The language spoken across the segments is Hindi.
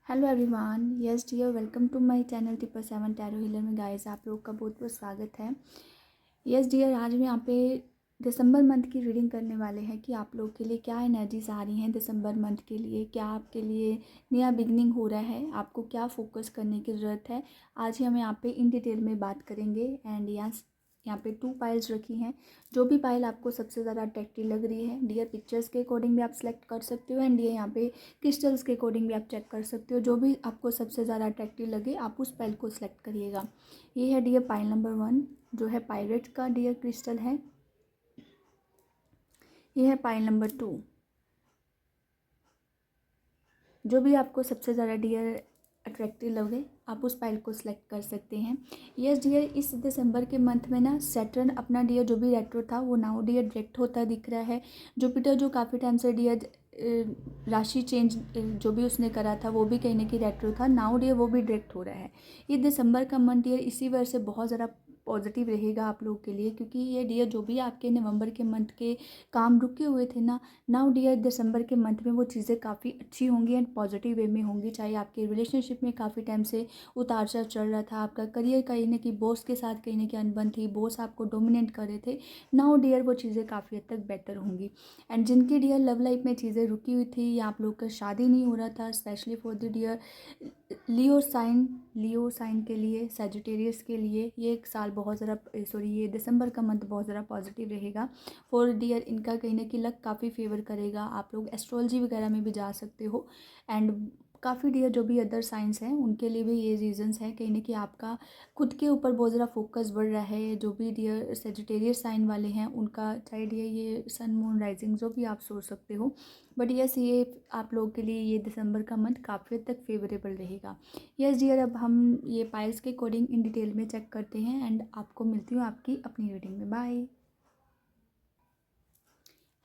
Hello everyone, yes dear, welcome to my channel 777 tarot healer में। गाइस, आप लोग का बहुत बहुत स्वागत है। यस डियर, आज हम यहाँ पे दिसंबर मंथ की रीडिंग करने वाले हैं कि आप लोग के लिए क्या एनर्जीज आ रही हैं दिसंबर मंथ के लिए। क्या आपके लिए नया बिगनिंग हो रहा है, आपको क्या फोकस करने की ज़रूरत है, आज ही हम यहाँ पे इन डिटेल में बात करेंगे। एंड यहाँ पे 2 पाइल्स रखी हैं। जो भी पाइल आपको सबसे ज़्यादा अट्रैक्टिव लग रही है डियर, पिक्चर्स के अकॉर्डिंग भी आप सेलेक्ट कर सकते हो। एंड ये यहाँ पे क्रिस्टल्स के अकॉर्डिंग भी आप चेक कर सकते हो। जो भी आपको सबसे ज़्यादा अट्रैक्टिव लगे आप उस पाइल को सिलेक्ट करिएगा। ये है डियर पाइल नंबर 1, जो है पायरेट का डियर क्रिस्टल है। ये है पाइल नंबर 2। जो भी आपको सबसे ज़्यादा डियर अट्रैक्टिव लगे आप उस पाइल को सिलेक्ट कर सकते हैं। यस डियर, इस दिसंबर के मंथ में ना सैटर्न अपना डियर जो भी रेट्रो था वो नाउ डियर डायरेक्ट होता दिख रहा है। जुपिटर जो काफ़ी टाइम से डियर राशि चेंज जो भी उसने करा था वो भी कहीं ना कहीं रेट्रो था, नाउ डियर वो भी डायरेक्ट हो रहा है। ये दिसंबर का मंथ डियर इसी वजह से बहुत ज़्यादा पॉजिटिव रहेगा आप लोगों के लिए, क्योंकि ये डियर जो भी आपके नवंबर के मंथ के काम रुके हुए थे ना, नाउ डियर दिसंबर के मंथ में वो चीज़ें काफ़ी अच्छी होंगी एंड पॉजिटिव वे में होंगी। चाहे आपके रिलेशनशिप में काफ़ी टाइम से उतार चढ़ाव चल रहा था, आपका करियर कहीं ना कहीं बॉस के साथ कहीं ना कहीं अनबन थी, बॉस आपको डोमिनेट कर रहे थे, नाउ डियर वो चीज़ें काफ़ी हद तक बेटर होंगी। एंड जिनकी डियर लव लाइफ में चीज़ें रुकी हुई थी या आप लोग का शादी नहीं हो रहा था, specially for the dear Leo sign के लिए, सैजिटेरियस के लिए ये एक साल बहुत ज़्यादा ये दिसंबर का मंथ बहुत ज़्यादा पॉजिटिव रहेगा फॉर डियर। इनका कहीं ना कहीं लक काफ़ी फेवर करेगा। आप लोग एस्ट्रोलॉजी वगैरह में भी जा सकते हो। एंड काफ़ी डियर जो भी अदर साइंस हैं उनके लिए भी ये रीजंस हैं कहीं ना कहीं आपका खुद के ऊपर बहुत ज़्यादा फोकस बढ़ रहा है। जो भी डियर सेजिटेरियस साइन वाले हैं उनका चाहे डियर ये सन मून राइजिंग जो भी आप सोच सकते हो, बट यस ये आप लोगों के लिए ये दिसंबर का मंथ काफ़ी हद तक फेवरेबल रहेगा। यस डियर, अब हम ये पाइल्स के अकॉर्डिंग इन डिटेल में चेक करते हैं एंड आपको मिलती हूँ आपकी अपनी रीडिंग में। बाय।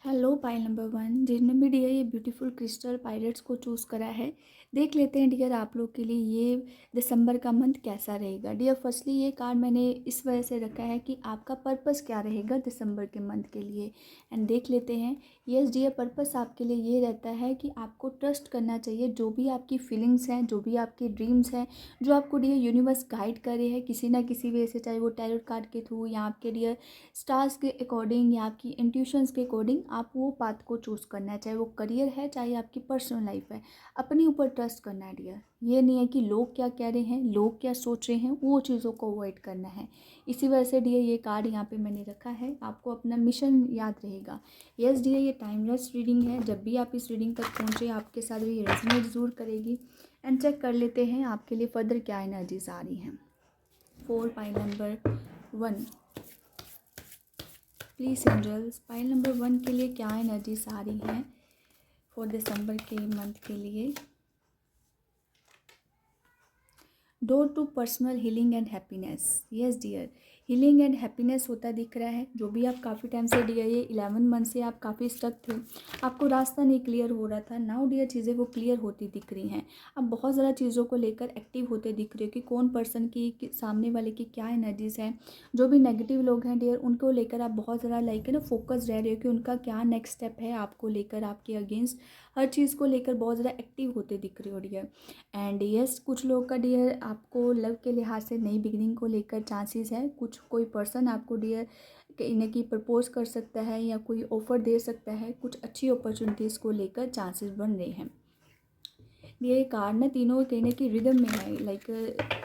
हेलो पाइल नंबर 1, जिसने भी डियर ये ब्यूटीफुल क्रिस्टल पायरेट्स को चूज़ करा है, देख लेते हैं डियर आप लोग के लिए ये दिसंबर का मंथ कैसा रहेगा। डियर फर्स्टली ये कार्ड मैंने इस वजह से रखा है कि आपका पर्पस क्या रहेगा दिसंबर के मंथ के लिए, एंड देख लेते हैं। यस डियर, पर्पस आपके लिए ये रहता है कि आपको ट्रस्ट करना चाहिए। जो भी आपकी फीलिंग्स हैं, जो भी आपके ड्रीम्स हैं, जो आपको डियर यूनिवर्स गाइड कर रहे हैं किसी ना किसी वे से, चाहे वो टैरोट कार्ड के थ्रू या आपके डियर स्टार्स के अकॉर्डिंग या आपकी इंट्यूशंस के अकॉर्डिंग आप वो पाथ को चूज़ करना है, चाहे वो करियर है चाहे आपकी पर्सनल लाइफ है। अपने ऊपर ट्रस्ट करना है डियर। ये नहीं है कि लोग क्या कह रहे हैं, लोग क्या सोच रहे हैं, वो चीज़ों को अवॉइड करना है। इसी वजह से डियर ये कार्ड यहाँ पे मैंने रखा है, आपको अपना मिशन याद रहेगा। यस डियर, ये टाइमलेस रीडिंग है। जब भी आप इस रीडिंग तक पहुँचे आपके साथ भी रेजोनेट ज़रूर करेगी। एंड चेक कर लेते हैं आपके लिए फर्दर क्या एनर्जीज आ रही हैं। 4 pile number 1, please angels, pile number 1 के लिए क्या एनर्जीज आ रही हैं फॉर दिसंबर के मंथ के लिए। Door to personal healing and happiness. Yes dear, healing and happiness होता दिख रहा है। जो भी आप काफ़ी टाइम से डियर ये 11 मंथ से आप काफ़ी स्टक थे, आपको रास्ता नहीं क्लियर हो रहा था, नाउ डियर चीज़ें वो क्लियर होती दिख रही हैं। आप बहुत ज़्यादा चीज़ों को लेकर एक्टिव होते दिख रहे हो कि कौन पर्सन की सामने वाले की क्या एनर्जीज हैं। जो भी नेगेटिव लोग हैं डियर उनको लेकर आप बहुत ज़्यादा लाइक है ना फोकस रह रहे हो कि उनका क्या नेक्स्ट स्टेप है आपको लेकर, आपके अगेंस्ट हर चीज़ को लेकर बहुत ज़्यादा एक्टिव होते दिख रहे हो डियर। एंड यस, कुछ लोग का डियर आपको लव के लिहाज से नई बिगनिंग को लेकर चांसेस है। कोई पर्सन आपको डियर कहीं ना कहीं प्रपोज कर सकता है या कोई ऑफर दे सकता है, कुछ अच्छी अपॉर्चुनिटीज़ को लेकर चांसेस बन रहे हैं। ये कार्ड ना तीनों कहीं ना कहीं रिदम में है, लाइक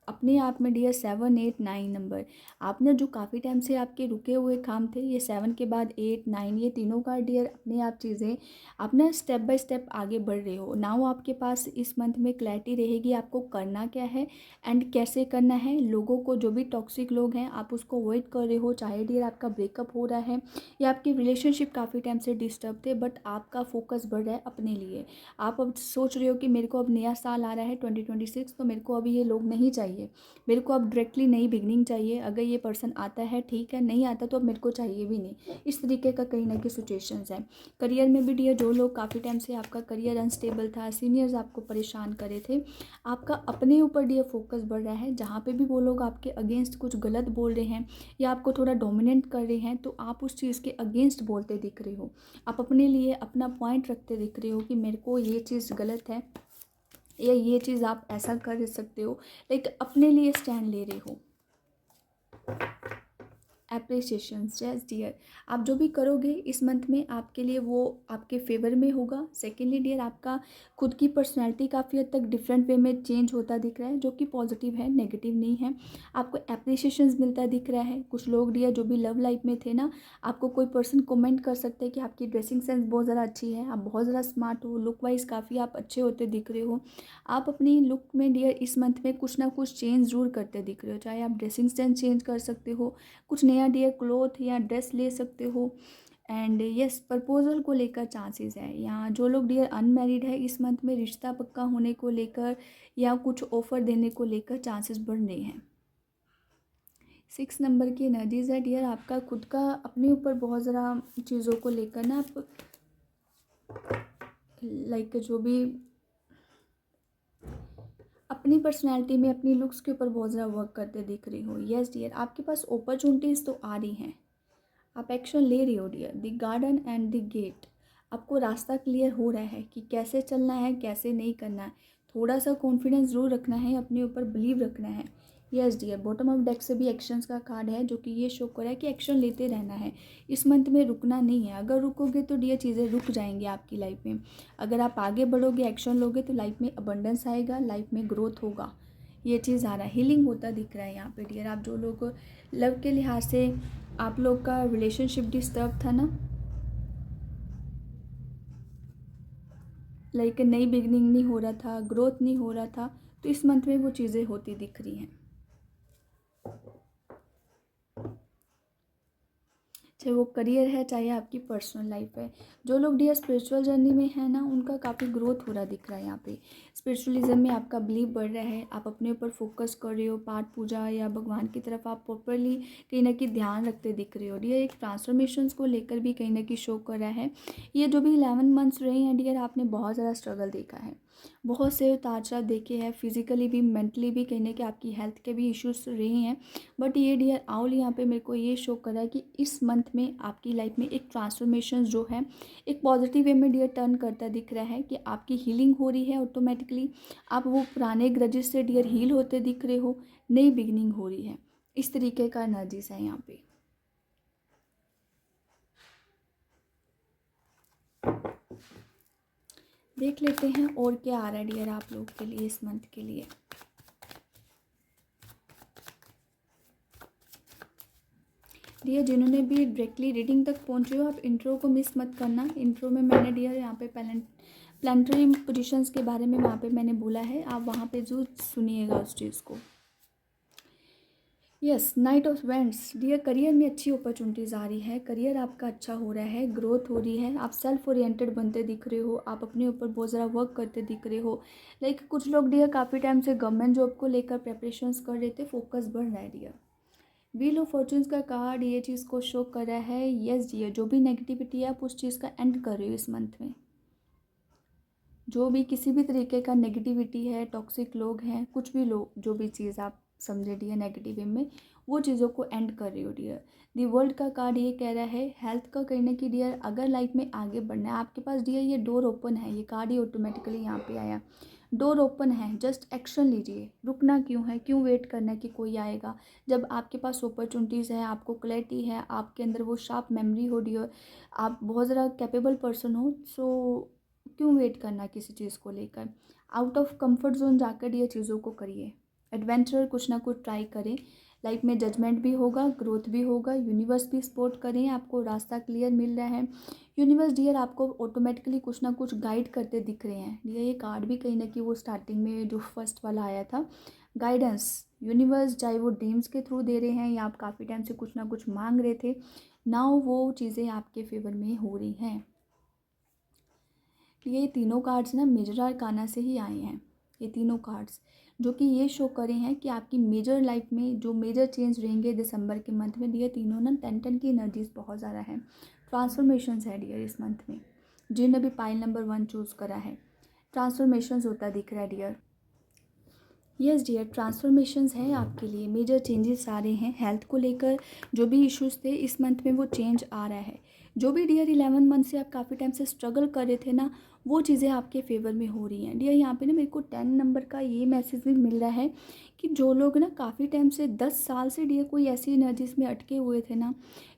अपने आप में डियर 7, 8, 9 नंबर। आपने जो काफ़ी टाइम से आपके रुके हुए काम थे, ये 7 के बाद 8, 9 ये तीनों का डियर अपने आप चीज़ें आप ना स्टेप बाय स्टेप आगे बढ़ रहे हो। नाउ आपके पास इस मंथ में क्लैरिटी रहेगी आपको करना क्या है एंड कैसे करना है। लोगों को, जो भी टॉक्सिक लोग हैं आप उसको अवॉइड कर रहे हो, चाहे डियर आपका ब्रेकअप हो रहा है या आपकी रिलेशनशिप काफ़ी टाइम से डिस्टर्ब थे, बट आपका फोकस बढ़ रहा है अपने लिए। आप अब सोच रहे हो कि मेरे को अब नया साल आ रहा है 2026, तो मेरे को अभी ये लोग नहीं चाहिए, मेरे को अब डायरेक्टली नई बिगनिंग चाहिए। अगर ये पर्सन आता है ठीक है, नहीं आता तो अब मेरे को चाहिए भी नहीं। इस तरीके का कहीं ना कहीं सिचुएशंस है। करियर में भी डियर जो लोग काफ़ी टाइम से आपका करियर अनस्टेबल था, सीनियर्स आपको परेशान करे थे, आपका अपने ऊपर डियर फोकस बढ़ रहा है। जहाँ पे भी वो लोग आपके अगेंस्ट कुछ गलत बोल रहे हैं या आपको थोड़ा डोमिनेट कर रहे हैं तो आप उस चीज़ के अगेंस्ट बोलते दिख रहे हो। आप अपने लिए अपना पॉइंट रखते दिख रहे हो कि मेरे को ये चीज़ गलत है या ये चीज़ आप ऐसा कर सकते हो, लाइक अपने लिए स्टैंड ले रहे हो। एप्रिसिएशन, यस डियर, आप जो भी करोगे इस मंथ में आपके लिए वो आपके फेवर में होगा। सेकेंडली डियर, आपका खुद की पर्सनैलिटी काफ़ी हद तक डिफरेंट वे में चेंज होता दिख रहा है, जो कि पॉजिटिव है, नेगेटिव नहीं है। आपको एप्रिसिएशन मिलता दिख रहा है। कुछ लोग डियर जो भी लव लाइफ में थे ना, आपको कोई पर्सन कमेंट कर सकते हैं कि आपकी ड्रेसिंग सेंस बहुत ज़्यादा अच्छी है, आप बहुत ज़्यादा स्मार्ट हो, लुक वाइज काफ़ी आप अच्छे होते दिख रहे हो। आप अपनी लुक में डियर इस मंथ में कुछ ना कुछ चेंज ज़रूर करते दिख रहे हो, चाहे आप ड्रेसिंग सेंस चेंज कर सकते हो, कुछ नया डियर क्लोथ या ड्रेस ले सकते हो। एंड यस, प्रपोजल को लेकर चांसेस है यहाँ। जो लोग डियर अनमैरिड है इस मंथ में रिश्ता पक्का होने को लेकर या कुछ ऑफर देने को लेकर चांसेस बढ़ रहे हैं। 6 नंबर की एनर्जीज है डियर, आपका खुद का अपने ऊपर बहुत ज़रा चीज़ों को लेकर ना आप लाइक जो भी अपनी पर्सनैलिटी में अपनी लुक्स के ऊपर बहुत ज़्यादा वर्क करते दिख रही हो। यस डियर, आपके पास अपॉर्चुनिटीज़ तो आ रही हैं, आप एक्शन ले रही हो dear. The garden and the gate, आपको रास्ता क्लियर हो रहा है कि कैसे चलना है, कैसे नहीं करना है। थोड़ा सा कॉन्फिडेंस ज़रूर रखना है, अपने ऊपर बिलीव रखना है। Yes dear, bottom of deck से भी एक्शंस का कार्ड है, जो कि ये शो कर रहा है कि एक्शन लेते रहना है। इस मंथ में रुकना नहीं है, अगर रुकोगे तो डियर चीज़ें रुक जाएंगी आपकी लाइफ में। अगर आप आगे बढ़ोगे, एक्शन लोगे, तो लाइफ में अबंडेंस आएगा, लाइफ में ग्रोथ होगा। ये चीज़ आ रहा है, हीलिंग होता दिख रहा है यहाँ पे डियर। आप जो लोग लव के लिहाज से आप लोग का रिलेशनशिप डिस्टर्ब था ना, लाइक नई बिगनिंग नहीं हो रहा था, ग्रोथ नहीं हो रहा था, तो इस मंथ में वो चीज़ें होती दिख रही हैं। चाहे वो करियर है, चाहे आपकी पर्सनल लाइफ है। जो लोग डियर स्पिरिचुअल जर्नी में है ना, उनका काफ़ी ग्रोथ हो रहा दिख रहा है यहाँ पे। स्पिरिचुअलिज्म में आपका बिलीव बढ़ रहा है, आप अपने ऊपर फोकस कर रहे हो, पाठ पूजा या भगवान की तरफ आप प्रॉपरली कहीं ना कहीं ध्यान रखते दिख रहे हो डियर। एक ट्रांसफॉर्मेशंस को लेकर भी कहीं ना कहीं शो कर रहा है। ये जो भी 11 मंथ्स रहे हैं डियर, आपने बहुत ज़्यादा स्ट्रगल देखा है, बहुत से उतार चढ़ाव देखे हैं, फिजिकली भी मेंटली भी कहीं ना कहीं आपकी हेल्थ के भी इश्यूज रहे हैं। बट ये डियर आउल यहाँ पे मेरे को ये शो कर रहा है कि इस मंथ में आपकी लाइफ में एक ट्रांसफॉर्मेशन जो है एक पॉजिटिव वे में डियर टर्न करता दिख रहा है, कि आपकी हीलिंग हो रही है ऑटोमेटिकली। आप वो पुराने ग्रजेस से डियर हील होते दिख रहे हो, नई बिगनिंग हो रही है। इस तरीके का एनर्जीज है यहाँ पे। देख लेते हैं और क्या आ रहा है डियर आप लोग के लिए इस मंथ के लिए। डियर जिन्होंने भी डायरेक्टली रीडिंग तक पहुंचे हो, आप इंट्रो को मिस मत करना। इंट्रो में मैंने डियर यहाँ पे प्लानिटरी पोजीशंस के बारे में वहाँ पे मैंने बोला है, आप वहाँ पे जरूर सुनिएगा उस चीज़ को। Yes, knight of wands dear, career में अच्छी अपॉर्चुनिटीज़ आ रही है, करियर आपका अच्छा हो रहा है, ग्रोथ हो रही है, आप सेल्फ ओरिएंटेड बनते दिख रहे हो, आप अपने ऊपर बहुत ज़्यादा वर्क करते दिख रहे हो। लाइक कुछ लोग डियर काफ़ी टाइम से गवर्नमेंट जॉब को लेकर प्रेपरेशंस कर रहे थे, फोकस बढ़ रहा है डियर। व्हील ऑफ फॉर्चून्स का कार्ड ये चीज़ को शो कर रहा है। यस डियर, जो भी नेगेटिविटी है आप उस चीज़ का एंड कर रहे हो इस मंथ में। जो भी किसी भी तरीके का नेगेटिविटी है, टॉक्सिक लोग हैं, कुछ भी लोग, जो भी चीज़ आप समझे डियर नेगेटिव वे में, वो चीज़ों को एंड कर रही हो डियर। दी वर्ल्ड का कार्ड ये कह रहा है हेल्थ का कहने की डियर, अगर लाइफ में आगे बढ़ना है आपके पास डियर, ये डोर ओपन है, ये कार्ड ही ऑटोमेटिकली यहाँ पे आया। डोर ओपन है, जस्ट एक्शन लीजिए। रुकना क्यों है, क्यों वेट करना है कि कोई आएगा, जब आपके पास अपॉर्चुनिटीज़ है, आपको क्लैरिटी है, आपके अंदर वो शार्प मेमोरी हो डियर, आप बहुत ज़्यादा कैपेबल पर्सन हो, सो क्यों वेट करना किसी चीज़ को लेकर। आउट ऑफ कंफर्ट जोन जाकर ये चीज़ों को करिए, एडवेंचर कुछ ना कुछ ट्राई करें। लाइफ में जजमेंट भी होगा, ग्रोथ भी होगा, यूनिवर्स भी सपोर्ट करें, आपको रास्ता क्लियर मिल रहा है। यूनिवर्स डियर आपको ऑटोमेटिकली कुछ ना कुछ गाइड करते दिख रहे हैं डियर। ये कार्ड भी कहीं ना कहीं वो स्टार्टिंग में जो फर्स्ट वाला आया था, गाइडेंस यूनिवर्स, चाहे वो ड्रीम्स के थ्रू दे रहे हैं या आप काफ़ी टाइम से कुछ ना कुछ मांग रहे थे, नाउ वो चीज़ें आपके फेवर में हो रही हैं। ये तीनों कार्ड्स ना मेजर आर्काना से ही आए हैं, ये तीनों कार्ड्स, जो कि ये शो करे हैं कि आपकी मेजर लाइफ में जो मेजर चेंज रहेंगे दिसंबर के मंथ में। ये तीनों ना 10 की एनर्जीज बहुत ज़्यादा है, ट्रांसफॉर्मेशंस है डियर इस मंथ में। जिन्होंने भी पाइल नंबर 1 चूज़ करा है, ट्रांसफॉर्मेशंस होता दिख रहा है डियर। यस डियर, ट्रांसफॉर्मेशंस है आपके लिए, मेजर चेंजेस आ रहे हैं। हेल्थ को लेकर जो भी इश्यूज थे इस मंथ में वो चेंज आ रहा है। जो भी डियर 11 मंथ से आप काफ़ी टाइम से स्ट्रगल कर रहे थे ना, वो चीज़ें आपके फेवर में हो रही हैं। डियर यहाँ पे ना मेरे को 10 नंबर का ये मैसेज भी मिल रहा है कि जो लोग ना काफ़ी टाइम से 10 साल से डियर कोई ऐसी एनर्जीज में अटके हुए थे ना,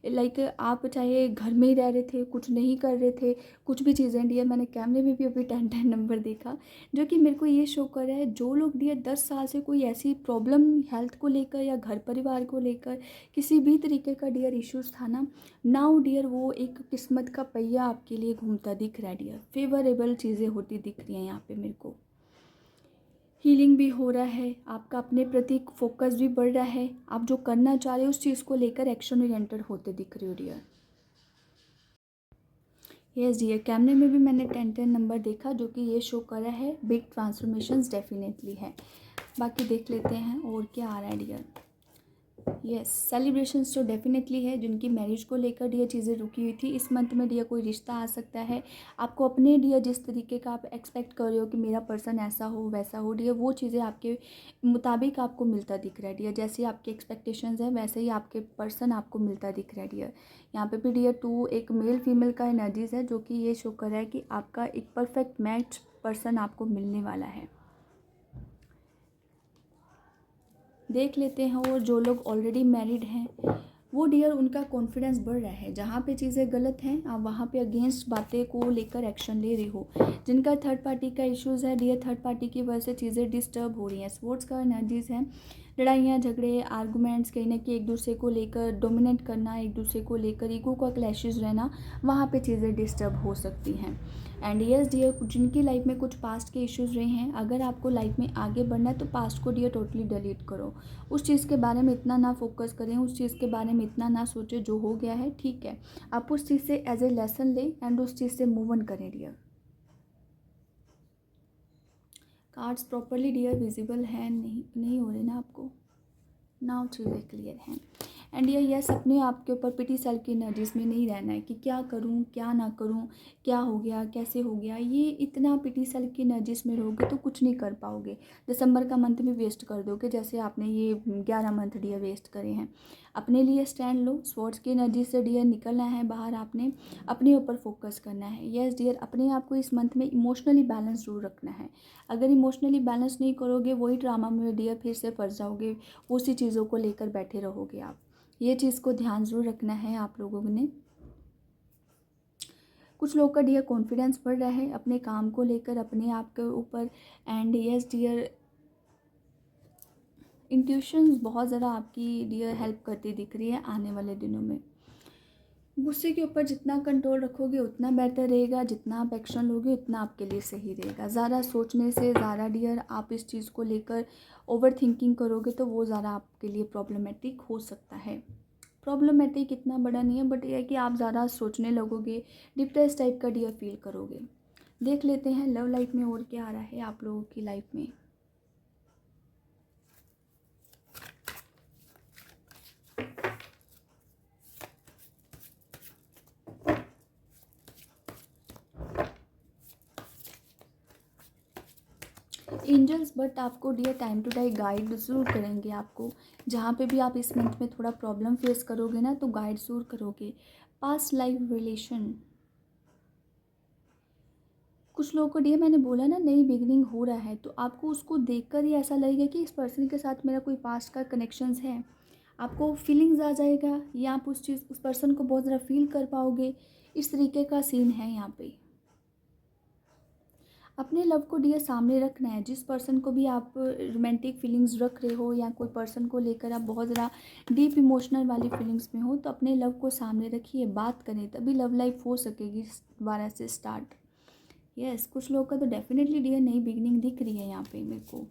लाइक आप चाहे घर में ही रह रहे थे, कुछ नहीं कर रहे थे, कुछ भी चीज़ें डियर, मैंने कैमरे में भी अभी 10 नंबर देखा, जो कि मेरे को ये शो कर रहा है जो लोग डियर 10 साल से कोई ऐसी प्रॉब्लम हेल्थ को लेकर या घर परिवार को लेकर किसी भी तरीके का डियर इश्यूज़ था ना, नाउ डियर वो एक किस्मत का पहिया आपके लिए घूमता दिख रहा है डियर। फेवरेबल चीज़ें होती दिख रही हैं यहाँ पे मेरे को। हीलिंग भी हो रहा है, आपका अपने प्रति फोकस भी बढ़ रहा है, आप जो करना चाह रहे हो उस चीज़ को लेकर एक्शन ओरिएंटेड होते दिख रहे हो डियर। यस डियर, कैमरे में भी मैंने 10 नंबर देखा, जो कि ये शो कर रहा है बिग ट्रांसफॉर्मेशंस डेफिनेटली है। बाकी देख लेते हैं और क्या आ रहा है डियर। यस, सेलिब्रेशंस तो डेफिनेटली है, जिनकी मैरिज को लेकर डियर चीज़ें रुकी हुई थी, इस मंथ में डियर कोई रिश्ता आ सकता है। आपको अपने डियर जिस तरीके का आप एक्सपेक्ट कर रहे हो कि मेरा पर्सन ऐसा हो वैसा हो डियर, वो चीज़ें आपके मुताबिक आपको मिलता दिख रहा है डियर। जैसे आपके एक्सपेक्टेशंस है वैसे ही आपके पर्सन आपको मिलता दिख रहा है डियर। यहाँ पे भी डियर 2 एक मेल फीमेल का एनर्जीज है, जो कि ये शो कर रहा है कि आपका एक परफेक्ट मैच पर्सन आपको मिलने वाला है। देख लेते हैं, और जो लोग ऑलरेडी मैरिड हैं वो डियर उनका कॉन्फिडेंस बढ़ रहा है। जहाँ पे चीज़ें गलत हैं आप वहाँ पे अगेंस्ट बातें को लेकर एक्शन ले रही हो। जिनका थर्ड पार्टी का इश्यूज़ है डियर, थर्ड पार्टी की वजह से चीज़ें डिस्टर्ब हो रही हैं। स्पोर्ट्स का एनर्जीज़ है, लड़ाइयाँ झगड़े आर्गूमेंट्स कहीं ना कहीं एक दूसरे को लेकर डोमिनेट करना, एक दूसरे को लेकर ईगो का क्लैशेस रहना, वहाँ पे चीज़ें डिस्टर्ब हो सकती हैं। एंड यस डियर, जिनकी लाइफ में कुछ पास्ट के इश्यूज़ रहे हैं, अगर आपको लाइफ में आगे बढ़ना है तो पास्ट को डियर टोटली डिलीट करो। उस चीज़ के बारे में इतना ना फोकस करें, उस चीज़ के बारे में इतना ना सोचें, जो हो गया है ठीक है। आप उस चीज़ से एज ए लेसन लें एंड उस चीज़ से मूव ऑन करें dear. Cards properly dear visible हैं, नहीं हो रहे ना आपको? नाउ चीज़ें क्लियर हैं। एंड ये यस, अपने आप के ऊपर पिटी सेल्फ की एनर्जीज में नहीं रहना है कि क्या करूं क्या ना करूं, क्या हो गया कैसे हो गया। ये इतना पिटी सेल्फ की एनर्जीज में रहोगे तो कुछ नहीं कर पाओगे। दिसंबर का मंथ भी वेस्ट कर दोगे, जैसे आपने ये 11 मंथ डियर वेस्ट करे हैं। अपने लिए स्टैंड लो, स्वॉर्ड्स की एनर्जी से डियर निकलना है बाहर, आपने अपने ऊपर फोकस करना है। यस डियर, अपने आप को इस मंथ में इमोशनली बैलेंस जरूर रखना है। अगर इमोशनली बैलेंस नहीं करोगे वही ड्रामा में डियर फिर से फंस जाओगे, उसी चीज़ों को लेकर बैठे रहोगे आप। ये चीज़ को ध्यान ज़रूर रखना है आप लोगों ने। कुछ लोग का डियर कॉन्फिडेंस बढ़ रहा है अपने काम को लेकर, अपने आप के ऊपर। एंड यस डियर, इंट्यूशंस बहुत ज़्यादा आपकी डियर हेल्प करती दिख रही है आने वाले दिनों में। गुस्से के ऊपर जितना कंट्रोल रखोगे उतना बेटर रहेगा, जितना आप एक्शन लोगे उतना आपके लिए सही रहेगा। ज़्यादा सोचने से ज़्यादा डियर आप इस चीज़ को लेकर ओवर थिंकिंग करोगे तो वो ज़्यादा आपके लिए प्रॉब्लमेटिक हो सकता है। प्रॉब्लमेटिक इतना बड़ा नहीं है, बट यह है कि आप ज़्यादा सोचने लगोगे, डिप्रेस टाइप का डियर फील करोगे। देख लेते हैं लव लाइफ में और क्या आ रहा है आप लोगों की लाइफ में। एंजल्स बट आपको dear time to time guide ज़रूर करेंगे आपको। जहाँ पे भी आप इस मंथ में थोड़ा प्रॉब्लम फेस करोगे ना तो गाइड ज़रूर करोगे। पास्ट लाइफ रिलेशन, कुछ लोगों को डियर मैंने बोला ना नई बिगनिंग हो रहा है, तो आपको उसको देखकर ही ऐसा लगेगा कि इस पर्सन के साथ मेरा कोई पास्ट का कनेक्शंस है। आपको फीलिंग्स आ जाएगा या आप उस पर्सन को बहुत ज़्यादा फील कर पाओगे। इस तरीके का सीन है यहाँ पे। अपने लव को डियर सामने रखना है। जिस पर्सन को भी आप रोमांटिक फीलिंग्स रख रहे हो या कोई पर्सन को लेकर आप बहुत ज़्यादा डीप इमोशनल वाली फीलिंग्स में हो, तो अपने लव को सामने रखिए, बात करें, तभी लव लाइफ हो सकेगी दोबारा से स्टार्ट। यस, कुछ लोगों का तो डेफिनेटली डियर नई बिगनिंग दिख रही है यहाँ पे मेरे को।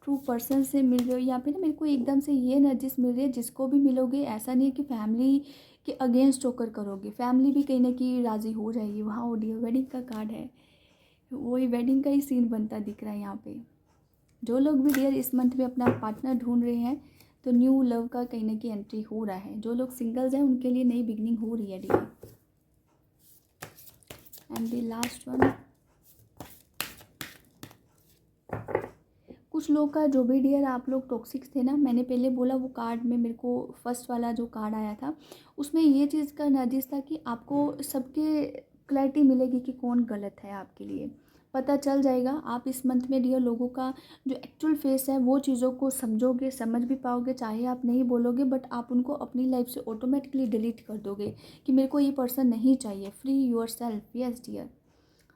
ट्रू पर्सन से मिल रहे हो यहाँ पे ना, मेरे को एकदम से ये एनर्जीज मिल रही है। जिसको भी मिलोगे ऐसा नहीं है कि फैमिली के अगेंस्ट होकर करोगे, फैमिली भी कहीं ना कहीं राज़ी हो जाएगी। वहाँ डियर वेडिंग का कार्ड है, वही वेडिंग का ही सीन बनता दिख रहा है यहाँ पे। जो लोग भी डियर इस मंथ में अपना पार्टनर ढूंढ रहे हैं तो न्यू लव का कहीं ना कहीं एंट्री हो रहा है। जो लोग सिंगल्स हैं उनके लिए नई बिगनिंग हो रही है dear. And the last one, कुछ लोग का जो भी डियर आप लोग टॉक्सिक थे ना, मैंने पहले बोला वो कार्ड में मेरे को फर्स्ट वाला जो कार्ड आया था उसमें ये चीज़ का नर्जिस था कि आपको सबके क्लैरिटी मिलेगी कि कौन गलत है आपके लिए, पता चल जाएगा। आप इस मंथ में डियर लोगों का जो एक्चुअल फेस है वो चीज़ों को समझोगे, समझ भी पाओगे, चाहे आप नहीं बोलोगे बट आप उनको अपनी लाइफ से ऑटोमेटिकली डिलीट कर दोगे कि मेरे को ये पर्सन नहीं चाहिए। Free yourself, yes dear.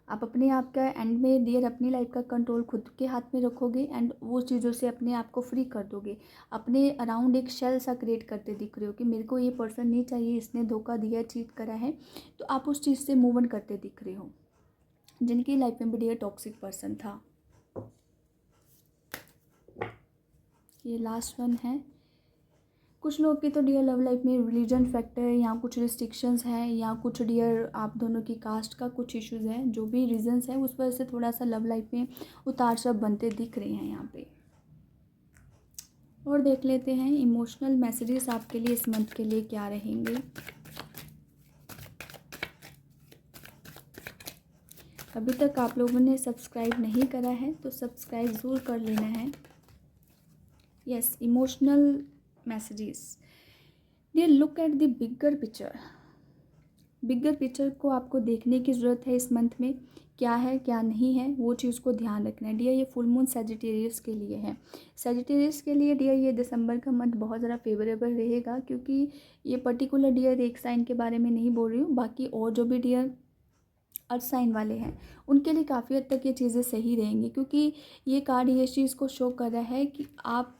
आप अपने आप का एंड में डियर अपनी लाइफ का कंट्रोल खुद के हाथ में रखोगे एंड वो चीज़ों से अपने आप को फ्री कर दोगे। अपने अराउंड एक शेल सा क्रिएट करते दिख रहे हो कि मेरे को ये पर्सन नहीं चाहिए, इसने धोखा दिया, चीट करा है, तो आप उस चीज़ से मूव ऑन करते दिख रहे हो। जिनकी लाइफ में भी डियर टॉक्सिक पर्सन था। ये लास्ट वन है। कुछ लोग की तो डियर लव लाइफ में रिलीजन फैक्टर या कुछ रिस्ट्रिक्शंस है या कुछ डियर आप दोनों की कास्ट का कुछ इश्यूज़ है, जो भी रीजंस है उस वजह से थोड़ा सा लव लाइफ में उतार चढ़ाव बनते दिख रहे हैं यहाँ पे। और देख लेते हैं इमोशनल मैसेजेस आपके लिए इस मंथ के लिए क्या रहेंगे। अभी तक आप लोगों ने सब्सक्राइब नहीं करा है तो सब्सक्राइब ज़रूर कर लेना है। Yes, emotional messages. Dear look at the bigger picture. Bigger picture को आपको देखने की ज़रूरत है इस मंथ में, क्या है क्या नहीं है वो चीज़ को ध्यान रखना है। डियर ये फुल मून सजिटेरियस के लिए है। सजिटेरियस के लिए डियर ये दिसंबर का मंथ बहुत ज़्यादा फेवरेबल रहेगा, क्योंकि ये पर्टिकुलर डियर एक साइन के बारे में नहीं बोल रही हूँ, बाकी और जो भी डियर अर्थ साइन वाले हैं उनके लिए काफ़ी हद तक ये चीज़ें सही रहेंगी, क्योंकि ये कार्ड ये चीज़ को शो कर रहा है कि आप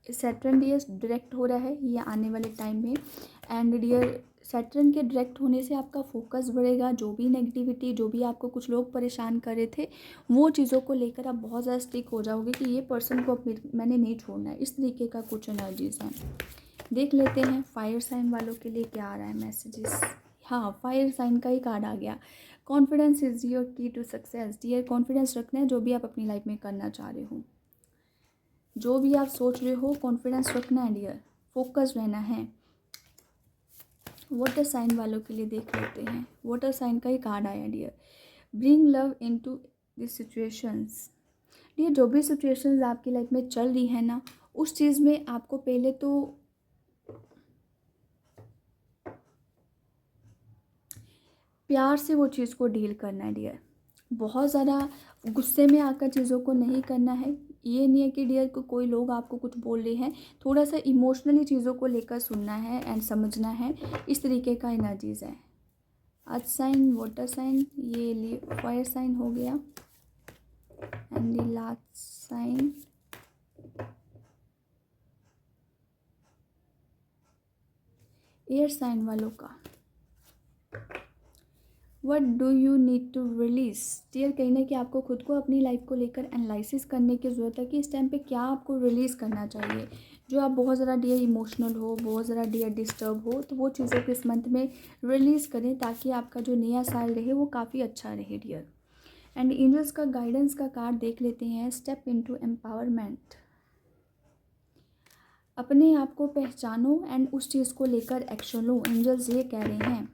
सैटर्न डियर डायरेक्ट हो रहा है ये आने वाले टाइम में। एंड डियर सैटर्न के डायरेक्ट होने से आपका फोकस बढ़ेगा, जो भी नेगेटिविटी, जो भी आपको कुछ लोग परेशान कर रहे थे वो चीज़ों को लेकर आप बहुत ज़्यादा स्टिक हो जाओगे कि ये पर्सन को मैंने नहीं छोड़ना है। इस तरीके का कुछ एनर्जीज हैं। देख लेते हैं फायर साइन वालों के लिए क्या आ रहा है मैसेजेस। हाँ, फायर साइन का ही कार्ड आ गया। कॉन्फिडेंस इज़ योर की टू सक्सेस। डियर कॉन्फिडेंस रखना है जो भी आप अपनी लाइफ में करना चाह रहे हो, जो भी आप सोच रहे हो कॉन्फिडेंस रखना है डियर, फोकस रहना है। वाटर साइन वालों के लिए देख लेते हैं। वाटर साइन का ही कार्ड आया dear. Bring love into this situations. Dear जो भी सिचुएशंस आपकी लाइफ में चल रही है ना, उस चीज़ में आपको पहले तो प्यार से वो चीज़ को डील करना है डियर। बहुत ज़्यादा गुस्से में आकर चीज़ों को नहीं करना है। ये नहीं है कि डियर को कोई लोग आपको कुछ बोल रहे हैं, थोड़ा सा इमोशनली चीज़ों को लेकर सुनना है एंड समझना है। इस तरीके का एनर्जीज़ है। अर्थ साइन, वाटर साइन, ये फायर साइन हो गया and the last sign air sign वालों का। What do you need to release. Dear कहीं ना कि आपको खुद को अपनी लाइफ को लेकर एनालिसिस करने की ज़रूरत है कि इस टाइम पे क्या आपको रिलीज़ करना चाहिए। जो आप बहुत ज़्यादा डियर इमोशनल हो, बहुत ज़्यादा डियर डिस्टर्ब हो, तो वो चीज़ों को इस मंथ में रिलीज़ करें ताकि आपका जो नया साल रहे वो काफ़ी अच्छा रहे डियर। एंड एंजल्स का गाइडेंस का कार्ड देख लेते हैं। Step into empowerment. अपने आप को पहचानो एंड उस चीज़ को लेकर एक्शन लो। एंजल्स ये कह रहे हैं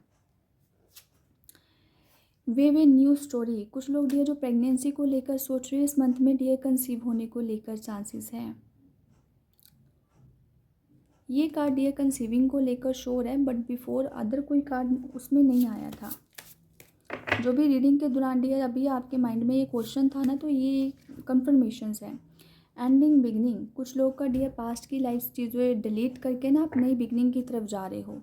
वे न्यू स्टोरी। कुछ लोग डियर जो प्रेगनेंसी को लेकर सोच रहे हैं इस मंथ में डियर कंसीव होने को लेकर चांसेस हैं। ये कार्ड डियर कंसीविंग को लेकर शोर है, बट बिफोर अदर कोई कार्ड उसमें नहीं आया था। जो भी रीडिंग के दौरान डियर अभी आपके माइंड में ये क्वेश्चन था ना, तो ये कंफर्मेशंस है। Ending beginning. कुछ लोग का डियर पास्ट की लाइफ चीज़ें डिलीट करके ना आप नई बिगनिंग की तरफ जा रहे हो।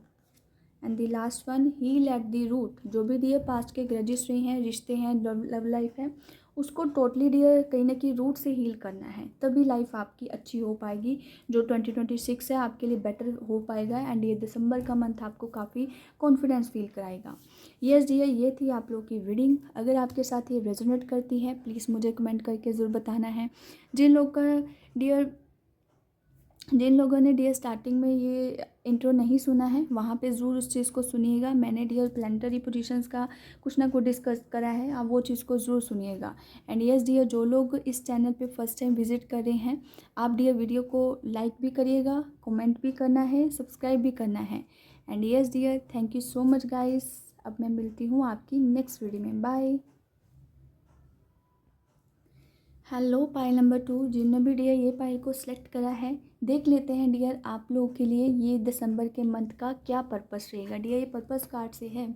And the last one heal at the root. जो भी डियर पास्ट के ग्रजेस रहे हैं, रिश्ते हैं, लव लाइफ है, उसको टोटली डियर कहीं ना कहीं रूट से हील करना है, तभी लाइफ आपकी अच्छी हो पाएगी। जो 2026 है आपके लिए बेटर हो पाएगा एंड ये दिसंबर का मंथ आपको काफ़ी कॉन्फिडेंस फील कराएगा। यस डियर, ये थी आप लोग की रीडिंग। अगर आपके साथ ये रेजोनेट करती है प्लीज़ मुझे कमेंट करके ज़रूर बताना है। जिन लोगों ने डियर स्टार्टिंग में ये इंट्रो नहीं सुना है वहाँ पे ज़रूर उस चीज़ को सुनिएगा। मैंने डियर प्लानिटरी पोजीशंस का कुछ ना कुछ डिस्कस करा है, आप वो चीज़ को ज़रूर सुनिएगा। एंड यस डियर, जो लोग इस चैनल पे फर्स्ट टाइम विजिट कर रहे हैं, आप डियर वीडियो को लाइक भी करिएगा, कमेंट भी करना है, सब्सक्राइब भी करना है। And yes dear, thank you so much guys. अब मैं मिलती हूँ आपकी नेक्स्ट वीडियो में। बाय। हेलो पाइल नंबर 2, जिन्होंने भी डियर ये पाइल को सिलेक्ट करा है देख लेते हैं डियर आप लोगों के लिए ये दिसंबर के मंथ का क्या पर्पस रहेगा। डियर ये पर्पस कार्ड से है,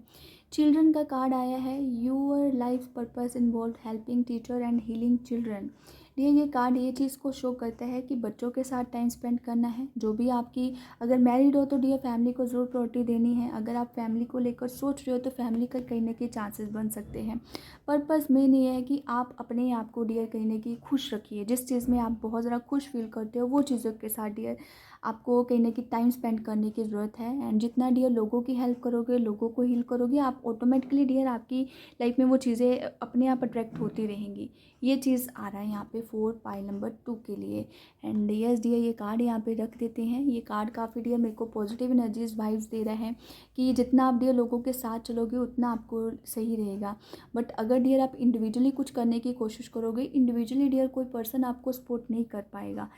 चिल्ड्रन का कार्ड आया है। Your life purpose involve helping teacher and healing children. Dear ये कार्ड ये चीज़ को शो करता है कि बच्चों के साथ टाइम स्पेंड करना है। जो भी आपकी, अगर मैरिड हो तो डियर फैमिली को ज़रूर प्रायोरिटी देनी है। अगर आप फैमिली को लेकर सोच रहे हो तो फैमिली का कहीं ना कहीं चांसेस बन सकते हैं। पर्पस मेन ये है कि आप अपने आप को डियर कहीं ना कहीं खुश रखिए। जिस चीज़ में आप बहुत ज़्यादा खुश फील करते हो वो चीज़ों के साथ डियर आपको कहीं ना कहीं टाइम स्पेंड करने की ज़रूरत है। एंड जितना डियर लोगों की हेल्प करोगे, लोगों को हील करोगे, आप ऑटोमेटिकली डियर आपकी लाइफ में वो चीज़ें अपने आप अट्रैक्ट होती रहेंगी। ये चीज़ आ रहा है यहाँ पे 4 पाइल नंबर 2 के लिए। एंड यस डियर ये कार्ड यहाँ पे रख देते हैं। ये कार्ड काफ़ी डियर मेरे को पॉजिटिव एनर्जीज वाइब्स दे रहा है कि जितना आप डियर लोगों के साथ चलोगे उतना आपको सही रहेगा। बट अगर डियर आप इंडिविजुअली कुछ करने की कोशिश करोगे, इंडिविजुअली डियर कोई पर्सन आपको सपोर्ट नहीं कर पाएगा।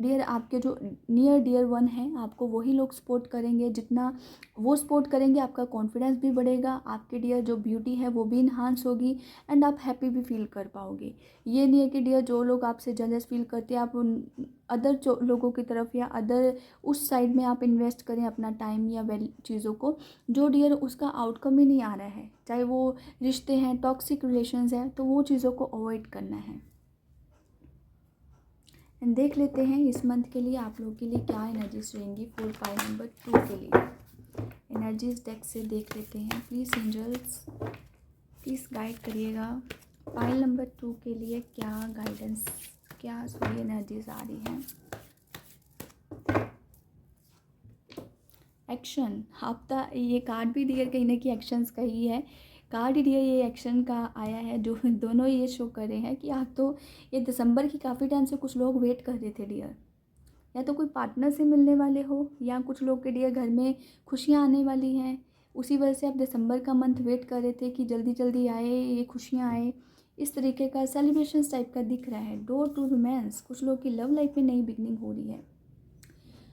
डियर आपके जो नियर डियर वन हैं आपको वही लोग सपोर्ट करेंगे। जितना वो सपोर्ट करेंगे आपका कॉन्फिडेंस भी बढ़ेगा, आपके डियर जो ब्यूटी है वो भी इन्हांस होगी एंड आप हैप्पी भी फील कर पाओगे। ये नहीं है कि डियर जो लोग आपसे जेलस फील करते हैं आप उन अदर जो लोगों की तरफ या अदर उस साइड में आप इन्वेस्ट करें अपना टाइम या वेल चीज़ों को जो डियर उसका आउटकम ही नहीं आ रहा है। चाहे वो रिश्ते हैं, टॉक्सिक रिलेशंस हैं, तो वो चीज़ों को अवॉइड करना है। एंड देख लेते हैं इस मंथ के लिए आप लोगों के लिए क्या एनर्जीज रहेंगी 4 पाइल नंबर 2 के लिए। एनर्जीज डेक से देख लेते हैं। प्लीज़ एंजल्स प्लीज़ गाइड करिएगा पाइल नंबर 2 के लिए क्या गाइडेंस, क्या सही एनर्जीज आ रही हैं। एक्शन, आपका ये कार्ड भी डियर कहीं ना कहीं एक्शंस का ही है। कार्ड डियर ये एक्शन का आया है। जो दोनों ये शो कर रहे हैं कि आप तो ये दिसंबर की काफ़ी टाइम से कुछ लोग वेट कर रहे थे डियर, या तो कोई पार्टनर से मिलने वाले हो या कुछ लोग के डियर घर में खुशियाँ आने वाली हैं। उसी वजह से आप दिसंबर का मंथ वेट कर रहे थे कि जल्दी जल्दी आए, ये खुशियाँ आए। इस तरीके का सेलिब्रेशंस टाइप का दिख रहा है। डोर टू रोमांस, कुछ लोग की लव लाइफ में नई बिगनिंग हो रही है।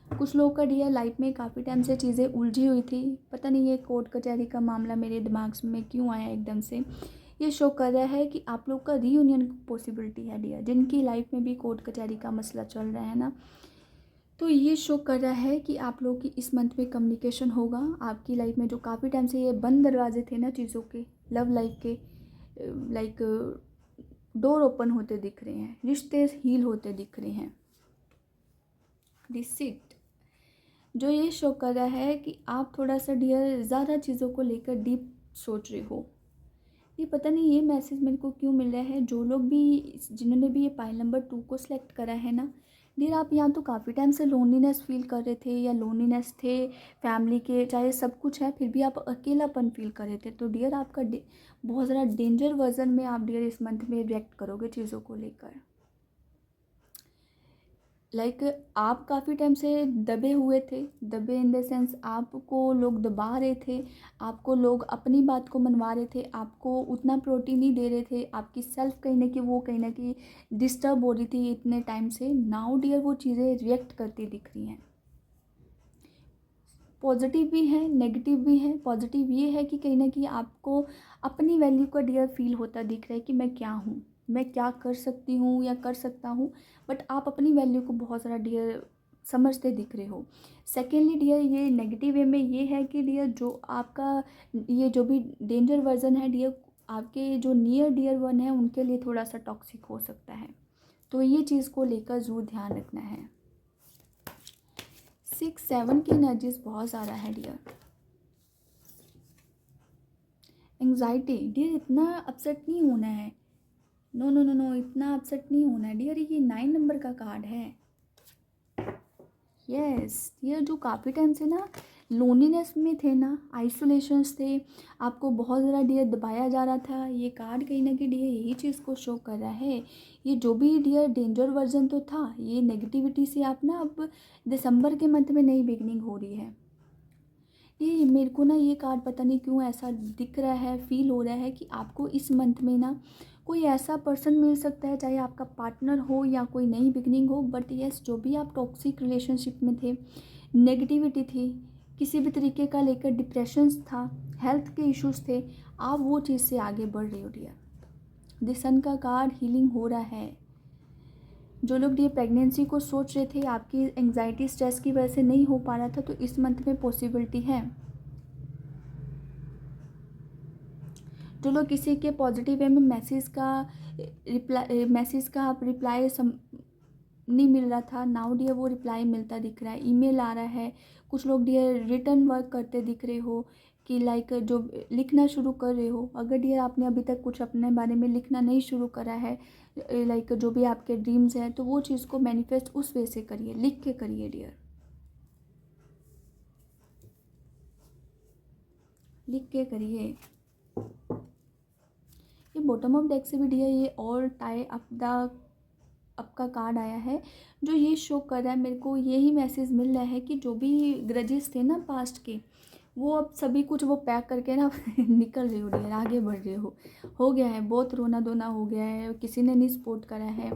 कुछ लोग का डियर लाइफ में काफ़ी टाइम से चीज़ें उलझी हुई थी। पता नहीं ये कोर्ट कचहरी का मामला मेरे दिमाग में क्यों आया एकदम से। ये शो कर रहा है कि आप लोग का रीयूनियन पॉसिबिलिटी है डियर, जिनकी लाइफ में भी कोर्ट कचहरी का मसला चल रहा है ना, तो ये शो कर रहा है कि आप लोगों की इस मंथ में कम्युनिकेशन होगा। आपकी लाइफ में जो काफ़ी टाइम से ये बंद दरवाजे थे ना चीज़ों के, लव लाइफ के, लाइक डोर ओपन होते दिख रहे हैं, रिश्ते हील होते दिख रहे हैं। डिसिट, जो ये शो कर रहा है कि आप थोड़ा सा डियर ज़्यादा चीज़ों को लेकर डीप सोच रहे हो। ये पता नहीं ये मैसेज मेरे को क्यों मिल रहा है। जो लोग भी, जिन्होंने भी ये पाइल नंबर 2 को सिलेक्ट करा है ना डियर, आप यहाँ तो काफ़ी टाइम से लोनलीनेस फील कर रहे थे या लोनलीनेस थे फैमिली के, चाहे सब कुछ है फिर भी आप अकेलापन फील कर रहे थे। तो डियर आपका बहुत ज़्यादा डेंजर वर्जन में आप डियर इस मंथ में रिएक्ट करोगे चीज़ों को लेकर। लाइक आप काफ़ी टाइम से दबे हुए थे, दबे इन द सेंस आपको लोग दबा रहे थे, आपको लोग अपनी बात को मनवा रहे थे, आपको उतना प्रायोरिटी नहीं दे रहे थे, आपकी सेल्फ कहीं ना कहीं डिस्टर्ब हो रही थी इतने टाइम से। नाउ डियर वो चीज़ें रिएक्ट करती दिख रही हैं। पॉजिटिव भी है, नेगेटिव भी है। पॉजिटिव ये है कि कहीं ना कहीं आपको अपनी वैल्यू का डियर फील होता दिख रहा है कि मैं क्या हूँ, मैं क्या कर सकती हूँ या कर सकता हूँ। बट आप अपनी वैल्यू को बहुत सारा डियर समझते दिख रहे हो। सेकेंडली डियर ये नेगेटिव वे में ये है कि डियर जो आपका ये जो भी डेंजर वर्जन है डियर, आपके जो नियर डियर वन है उनके लिए थोड़ा सा टॉक्सिक हो सकता है। तो ये चीज़ को लेकर ज़रूर ध्यान रखना है। 6-7 की एनर्जीज बहुत ज़्यादा है डियर। एंग्जाइटी डियर, इतना अपसेट नहीं होना है। नो नो नो नो, इतना अपसेट नहीं होना है डियर। ये 9 नंबर का कार्ड है। यस डियर, जो काफ़ी टाइम से ना लोनलीनेस में थे ना, आइसोलेशंस थे, आपको बहुत ज़्यादा डियर दबाया जा रहा था। ये कार्ड कहीं ना कहीं डियर यही चीज़ को शो कर रहा है। ये जो भी डियर डेंजर वर्जन तो था, ये नेगेटिविटी से आप ना अब दिसंबर के मंथ में नई बिगनिंग हो रही है। ये मेरे को ना ये कार्ड पता नहीं क्यों ऐसा दिख रहा है, फील हो रहा है कि आपको इस मंथ में ना कोई ऐसा पर्सन मिल सकता है, चाहे आपका पार्टनर हो या कोई नई बिगनिंग हो। बट यस, जो भी आप टॉक्सिक रिलेशनशिप में थे, नेगेटिविटी थी, किसी भी तरीके का लेकर डिप्रेशंस था, हेल्थ के इश्यूज थे, आप वो चीज़ से आगे बढ़ रहे हो डियर। द सन का कार्ड हीलिंग हो रहा है। जो लोग डियर प्रेगनेंसी को सोच रहे थे, आपकी एंग्जाइटी स्ट्रेस की वजह से नहीं हो पा रहा था, तो इस मंथ में पॉसिबिलिटी है। जो लोग किसी के पॉजिटिव वे में मैसेज का आप रिप्लाई नहीं मिल रहा था, नाउ डियर वो रिप्लाई मिलता दिख रहा है, ईमेल आ रहा है। कुछ लोग डियर रिटर्न वर्क करते दिख रहे हो कि लाइक जो लिखना शुरू कर रहे हो। अगर डियर आपने अभी तक कुछ अपने बारे में लिखना नहीं शुरू करा है, लाइक जो भी आपके ड्रीम्स हैं, तो वो चीज़ को मैनिफेस्ट उस वे से करिए, लिख के करिए डियर, लिख के करिए। ये बॉटम ऑफ डेक से भी डियर ये ऑल टाई अप द आपका कार्ड आया है, जो ये शो कर रहा है मेरे को, यही मैसेज मिल रहा है कि जो भी ग्रजेस थे ना पास्ट के, वो अब सभी कुछ वो पैक करके ना निकल रहे हो डियर, आगे बढ़ रहे हो गया है, बहुत रोना धोना हो गया है, किसी ने नहीं सपोर्ट करा है।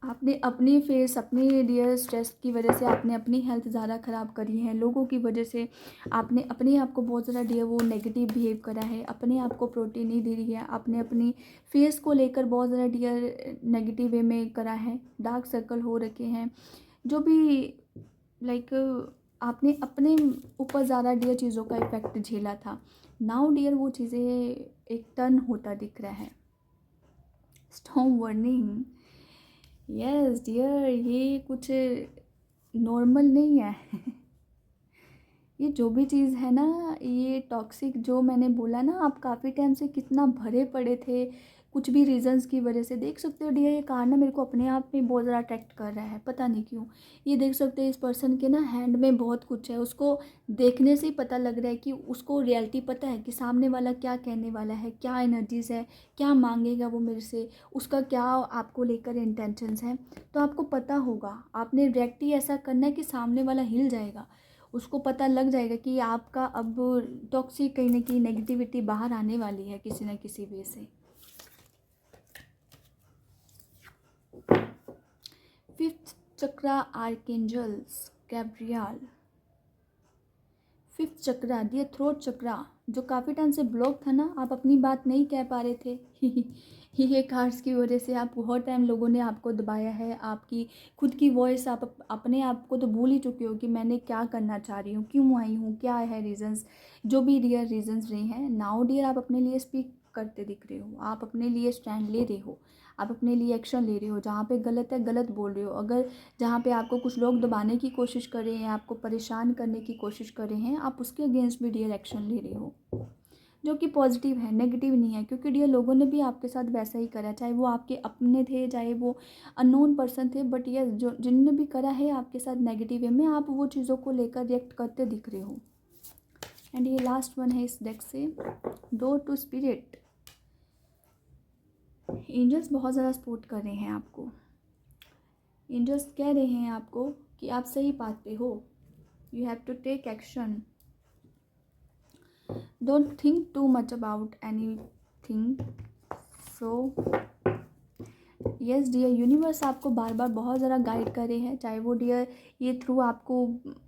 आपने अपनी फेस अपनी डियर स्ट्रेस की वजह से आपने अपनी हेल्थ ज़्यादा ख़राब करी है, लोगों की वजह से आपने अपने आप को बहुत ज़्यादा डियर वो नेगेटिव बिहेव करा है, अपने आप को प्रोटीन नहीं दे रही है, आपने अपनी फेस को लेकर बहुत ज़्यादा डियर नेगेटिव वे में करा है, डार्क सर्कल हो रखे हैं, जो भी लाइक आपने अपने ऊपर ज़्यादा डियर चीज़ों का इफ़ेक्ट झेला था। नाउ डियर वो चीज़ें एक टर्न होता दिख रहा है। स्टॉर्म वार्निंग, यस डियर, ये कुछ नॉर्मल नहीं है। ये जो भी चीज़ है ना, ये टॉक्सिक, जो मैंने बोला ना, आप काफ़ी टाइम से कितना भरे पड़े थे कुछ भी रीजंस की वजह से। देख सकते हो डियर, ये कार्ड ना मेरे को अपने आप में बहुत ज़्यादा अट्रैक्ट कर रहा है, पता नहीं क्यों। ये देख सकते हो इस पर्सन के ना हैंड में बहुत कुछ है, उसको देखने से ही पता लग रहा है कि उसको रियलिटी पता है कि सामने वाला क्या कहने वाला है, क्या एनर्जीज है, क्या मांगेगा वो मेरे से, उसका क्या आपको लेकर इंटेंशंस हैं। तो आपको पता होगा, आपने रिएक्ट ही ऐसा करना है कि सामने वाला हिल जाएगा, उसको पता लग जाएगा कि आपका अब टॉक्सिक कहीं ना कहीं नेगेटिविटी बाहर आने वाली है किसी न किसी वे से। फिफ्थ चक्रा आर्केंजल्स गैब्रियल। फिफ्थ चक्रा दिया थ्रोट चक्रा, जो काफ़ी टाइम से ब्लॉक था ना, आप अपनी बात नहीं कह पा रहे थे। ये कार्ड्स की वजह से आप बहुत टाइम लोगों ने आपको दबाया है, आपकी खुद की वॉइस आप अपने आप को तो भूल ही चुके हो कि मैंने क्या करना चाह रही हूँ, क्यों आई हूँ, क्या है रीजंस। जो भी डियर रीजंस रहे हैं, नाउ डियर आप अपने लिए स्पीक करते दिख रहे हो, आप अपने लिए स्टैंड ले रहे हो, आप अपने लिए एक्शन ले रहे हो। जहाँ पे गलत है गलत बोल रहे हो। अगर जहाँ पे आपको कुछ लोग दबाने की कोशिश कर रहे हैं, आपको परेशान करने की कोशिश कर रहे हैं, आप उसके अगेंस्ट भी डियर एक्शन ले रहे हो, जो कि पॉजिटिव है, नेगेटिव नहीं है। क्योंकि डियर लोगों ने भी आपके साथ वैसा ही करा, चाहे वो आपके अपने थे, चाहे वो अननोन पर्सन थे, बट ये जो जिनने भी करा है आपके साथ नेगेटिव वे में, आप वो चीज़ों को लेकर रिएक्ट करते दिख रहे हो। एंड ये लास्ट वन है इस डेक से, डोर टू स्पिरिट। एंजल्स बहुत ज़्यादा सपोर्ट कर रहे हैं आपको। एंजल्स कह रहे हैं आपको कि आप सही पाथ पे हो, you have to take action, don't think too much about anything. So yes dear, universe आपको बार बार बहुत ज़्यादा गाइड कर रहे हैं, चाहे वो डियर ये थ्रू आपको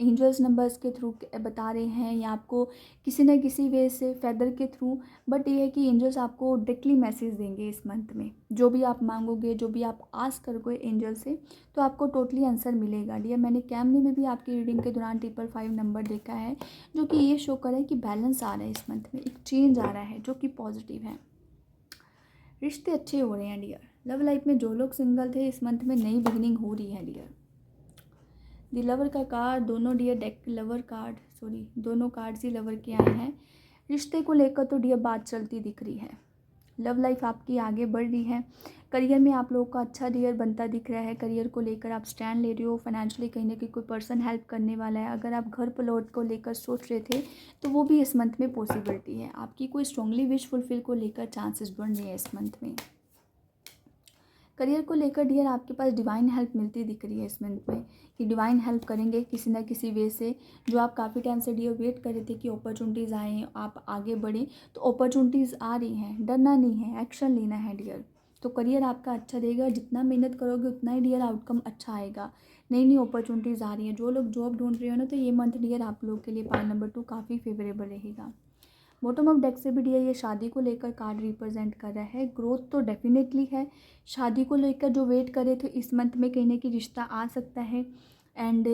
एंजल्स नंबर्स के थ्रू बता रहे हैं, या आपको किसी न किसी वे से फेदर के थ्रू, बट ये है कि एंजल्स आपको डायरेक्टली मैसेज देंगे इस मंथ में। जो भी आप मांगोगे, जो भी आप आस्क करोगे एंजल से, तो आपको टोटली आंसर मिलेगा डियर। मैंने कैमरे में भी आपकी रीडिंग के दौरान 555 नंबर देखा है, जो कि ये शो कर रहा है कि बैलेंस आ रहा है इस मंथ में, एक चेंज आ रहा है जो कि पॉजिटिव है। रिश्ते अच्छे हो रहे हैं डियर। लव लाइफ में जो लोग सिंगल थे, इस मंथ में नई बिगिनिंग हो रही है डियर। दी लवर का कार्ड, दोनों dear deck lover card, sorry दोनों कार्ड्स ही लवर के आए हैं। रिश्ते को लेकर तो डियर बात चलती दिख रही है, लव लाइफ आपकी आगे बढ़ रही है। करियर में आप लोगों का अच्छा डियर बनता दिख रहा है, करियर को लेकर आप स्टैंड ले रहे हो। फाइनेंशियली कहीं ना कहीं कोई पर्सन हेल्प करने वाला है। अगर आप घर प्लॉट को लेकर सोच रहे थे, तो वो भी इस मंथ में पॉसिबिलिटी है। आपकी कोई स्ट्रांगली विश फुलफिल को लेकर चांसेस बन रहे हैं इस मंथ में। करियर को लेकर डियर आपके पास डिवाइन हेल्प मिलती दिख रही है इस मंथ में, कि डिवाइन हेल्प करेंगे किसी ना किसी वे से। जो आप काफ़ी टाइम से डियर वेट कर रहे थे कि अपॉर्चुनिटीज़ आएँ, आप आगे बढ़ें, तो अपॉर्चुनिटीज़ आ रही हैं, डरना नहीं है, एक्शन लेना है डियर। तो करियर आपका अच्छा रहेगा, जितना मेहनत करोगे उतना ही डियर आउटकम अच्छा आएगा। नई नई अपॉर्चुनिटीज़ आ रही हैं। जो लोग जॉब ढूंढ रहे हो ना, तो ये मंथ डियर आप लोग के लिए 5 नंबर 2 काफ़ी फेवरेबल रहेगा। बॉटम ऑफ डेक से भी डियर ये शादी को लेकर कार्ड रिप्रेजेंट कर रहा है। ग्रोथ तो डेफिनेटली है, शादी को लेकर जो वेट करे थे इस मंथ में कहीं ना कहीं रिश्ता आ सकता है। एंड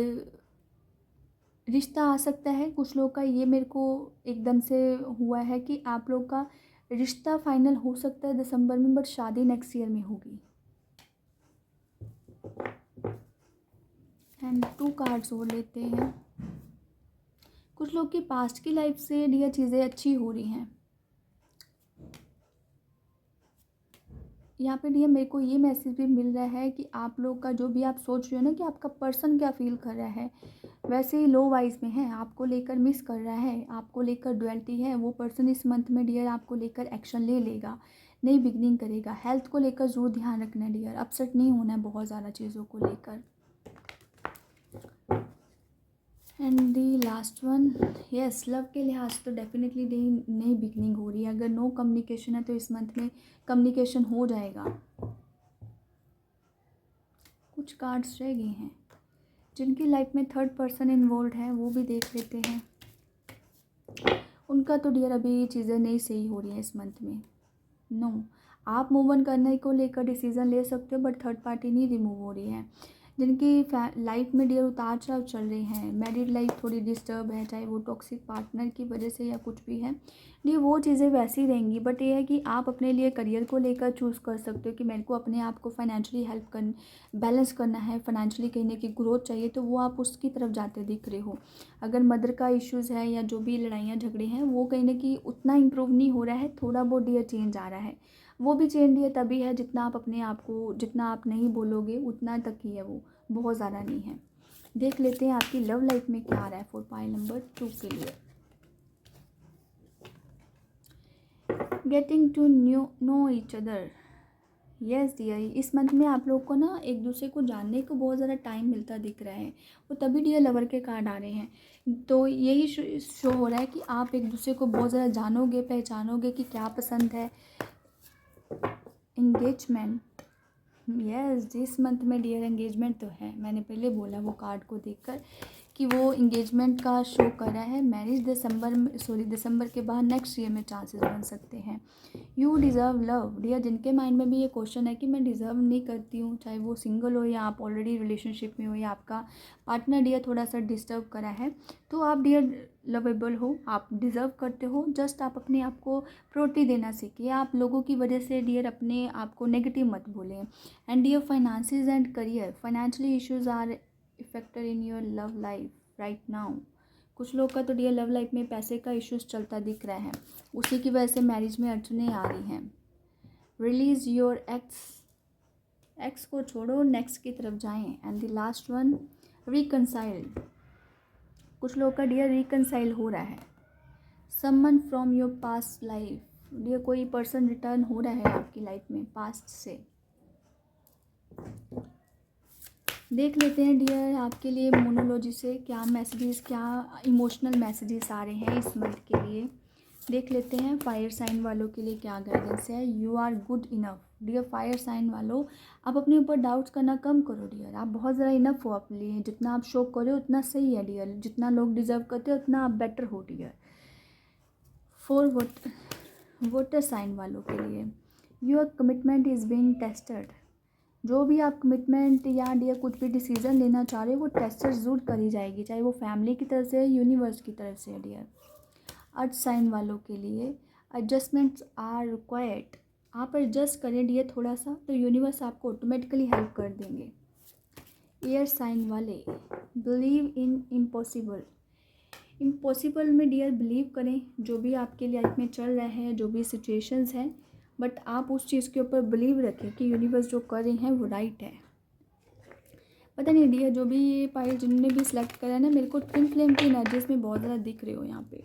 रिश्ता आ सकता है कुछ लोग का, ये मेरे को एकदम से हुआ है कि आप लोग का रिश्ता फाइनल हो सकता है दिसंबर में, बट शादी नेक्स्ट ईयर में होगी। एंड 2 कार्ड्स और लेते हैं। कुछ लोग की पास्ट की लाइफ से डियर चीज़ें अच्छी हो रही हैं। यहाँ पे डियर मेरे को ये मैसेज भी मिल रहा है कि आप लोग का जो भी आप सोच रहे हो ना कि आपका पर्सन क्या फील कर रहा है, वैसे ही लो वाइज में है, आपको लेकर मिस कर रहा है, आपको लेकर डुअलिटी है। वो पर्सन इस मंथ में डियर आपको लेकर एक्शन ले लेगा, नई बिगनिंग करेगा। हेल्थ को लेकर ज़रूर ध्यान रखना है डियर, अपसेट नहीं होना है बहुत ज़्यादा चीज़ों को लेकर। And the last one, yes, love के लिहाज तो डेफिनेटली नई बिगनिंग हो रही है। अगर नो कम्युनिकेशन है तो इस मंथ में कम्युनिकेशन हो जाएगा। कुछ कार्ड्स रह गए हैं जिनकी लाइफ में थर्ड पर्सन इन्वॉल्व है, वो भी देख लेते हैं। उनका तो डियर अभी चीज़ें नहीं सही हो रही हैं इस मंथ में। नो, आप मूव ऑन करने को लेकर डिसीज़न ले सकते हो, बट थर्ड पार्टी नहीं रिमूव हो रही है। जिनकी लाइफ में डियर उतार चढ़ाव चल रहे हैं, मैरिड लाइफ थोड़ी डिस्टर्ब है, चाहे वो टॉक्सिक पार्टनर की वजह से या कुछ भी है, नहीं वो चीज़ें वैसी रहेंगी। बट ये है कि आप अपने लिए करियर को लेकर चूज़ कर सकते हो कि मेरे को अपने आप को फाइनेंशियली हेल्प कर बैलेंस करना है, फाइनेंशियली कहीं की ग्रोथ चाहिए, तो वो आप उसकी तरफ जाते दिख रहे हो। अगर मदर का इश्यूज़ है या जो भी लड़ाइयाँ झगड़े हैं वो कहीं ना कहीं उतना इम्प्रूव नहीं हो रहा है, थोड़ा बहुत डियर चेंज आ रहा है। वो भी चेंज डियर तभी है जितना आप अपने आप को, जितना आप नहीं बोलोगे उतना तक ही है, वो बहुत ज़्यादा नहीं है। देख लेते हैं आपकी लव लाइफ में क्या आ रहा है फॉर पाइल नंबर 2 के लिए। Getting to know each other, yes dear, इस मंथ में आप लोग को ना एक दूसरे को जानने को बहुत ज़्यादा टाइम मिलता दिख रहा है। वो तभी डियर लवर के कार्ड आ रहे हैं, तो यही शो हो रहा है कि आप एक दूसरे को बहुत ज़्यादा जानोगे, पहचानोगे कि क्या पसंद है। एंगेजमेंट, यस, जिस मंथ में डियर एंगेजमेंट तो है, मैंने पहले बोला वो कार्ड को देखकर कि वो इंगेजमेंट का शो कर रहा है। मैरिज दिसंबर के बाद नेक्स्ट ईयर में चांसेस बन सकते हैं। यू डिज़र्व लव डियर, जिनके माइंड में भी ये क्वेश्चन है कि मैं डिज़र्व नहीं करती हूँ, चाहे वो सिंगल हो या आप ऑलरेडी रिलेशनशिप में हो या आपका पार्टनर डियर थोड़ा सा डिस्टर्ब करा है, तो आप डियर लवेबल हो, आप डिज़र्व करते हो। जस्ट आप अपने आप को प्रायोरिटी देना सीखिए। आप लोगों की वजह से डियर अपने आप को नेगेटिव मत बोलें। And dear finances and career, financially issues are factor in your love life right now. कुछ लोग का तो डियर लव लाइफ में पैसे का इश्यूज चलता दिख रहा है, उसी की वजह से मैरिज में अड़चनें आ रही हैं। रिलीज योर एक्स को छोड़ो, नेक्स्ट की तरफ जाएं। And the last one, reconcile, कुछ लोग का डियर रिकनसाइल हो रहा है। Someone from your past life, dear कोई पर्सन रिटर्न हो रहा है आपकी लाइफ में पास्ट से। देख लेते हैं डियर आपके लिए मोनोलॉजी से क्या मैसेजेस, क्या इमोशनल मैसेजेस आ रहे हैं इस मंथ के लिए। देख लेते हैं फायर साइन वालों के लिए क्या गाइडेंस है। You are good enough dear, fire sign वालों आप अपने ऊपर डाउट्स करना कम करो डियर, आप बहुत ज़्यादा इनफ हो अपने लिए, जितना आप शो करो उतना सही है डियर, जितना लोग डिज़र्व करते हैं उतना आप बेटर हो डियर। फॉर वाटर साइन वालों के लिए, your commitment is being tested, जो भी आप कमिटमेंट या डियर कुछ भी डिसीजन लेना चाह रहे हो वो टेस्टेड ज़रूर करी जाएगी, चाहे वो फैमिली की तरफ से है, यूनिवर्स की तरफ से है डियर। अर्थ साइन वालों के लिए एडजस्टमेंट्स आर रिक्वायर्ड, आप एडजस्ट करें डियर थोड़ा सा, तो यूनिवर्स आपको ऑटोमेटिकली हेल्प कर देंगे। एयर साइन वाले, बिलीव इन इम्पॉसिबल, इम्पॉसिबल में डियर बिलीव करें, जो भी आपके लाइफ में चल रहा है, जो भी सिचुएशंस हैं, बट आप उस चीज़ के ऊपर बिलीव रखें कि यूनिवर्स जो कर रहे हैं वो राइट है। पता नहीं डियर जो भी ये पाइल जिन्होंने भी सिलेक्ट करा है ना, मेरे को ट्विन फ्लेम की एनर्जीज में बहुत ज़्यादा दिख रहे हो। यहाँ पे